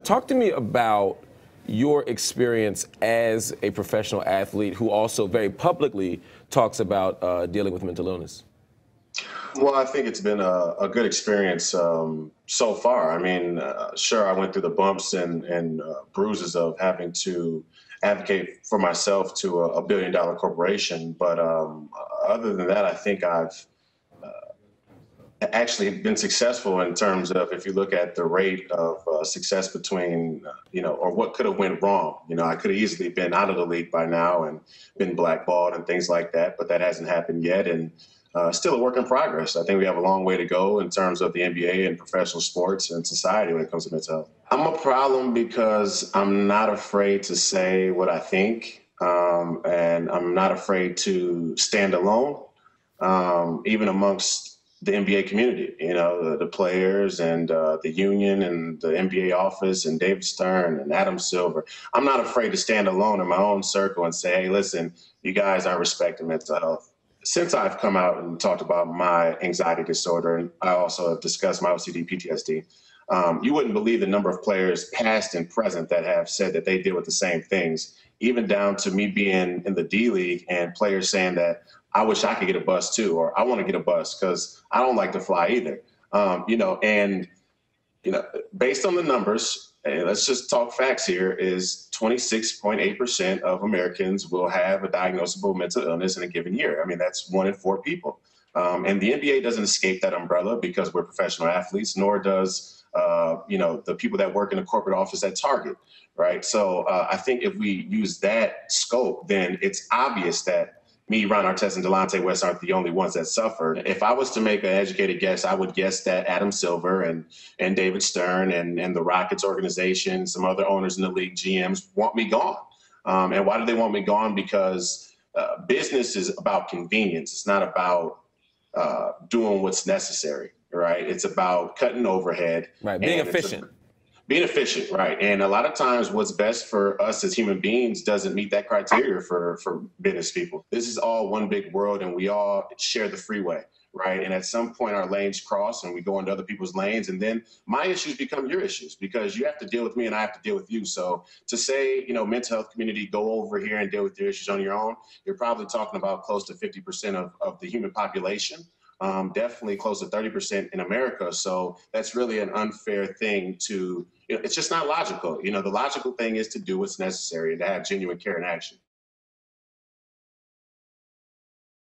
Talk to me about your experience as a professional athlete who also very publicly talks about dealing with mental illness. Well, I think it's been a good experience so far. I mean, sure, I went through the bumps and bruises of having to advocate for myself to a billion-dollar corporation. But other than that, I think I've actually been successful in terms of if you look at the rate of success between, or what could have went wrong. I could have easily been out of the league by now and been blackballed and things like that, but that hasn't happened yet. And still a work in progress. I think we have a long way to go in terms of the NBA and professional sports and society when it comes to mental health. I'm a problem because I'm not afraid to say what I think, and I'm not afraid to stand alone, even amongst the NBA community, the players and the union and the NBA office and David Stern and Adam Silver. I'm not afraid to stand alone in my own circle and say, hey, listen, you guys aren't respecting mental health. Since I've come out and talked about my anxiety disorder, and I also have discussed my OCD PTSD, you wouldn't believe the number of players past and present that have said that they deal with the same things, even down to me being in the D League and players saying that I wish I could get a bus too, or I want to get a bus because I don't like to fly either. And based on the numbers, and let's just talk facts here, is 26.8% of Americans will have a diagnosable mental illness in a given year. I mean, that's 1 in 4 people. And the NBA doesn't escape that umbrella because we're professional athletes, nor does, the people that work in the corporate office at Target, right? So I think if we use that scope, then it's obvious that me, Ron Artest, and Delonte West aren't the only ones that suffer. If I was to make an educated guess, I would guess that Adam Silver and David Stern and the Rockets organization, some other owners in the league, GMs, want me gone. And why do they want me gone? Because business is about convenience. It's not about doing what's necessary, right? It's about cutting overhead. Right, being efficient. Being efficient, right. And a lot of times what's best for us as human beings doesn't meet that criteria for business people. This is all one big world and we all share the freeway, right? And at some point our lanes cross and we go into other people's lanes, and then my issues become your issues because you have to deal with me and I have to deal with you. So to say, mental health community, go over here and deal with your issues on your own, you're probably talking about close to 50% of the human population. Definitely close to 30% in America. So that's really an unfair thing to, it's just not logical. The logical thing is to do what's necessary and to have genuine care and action.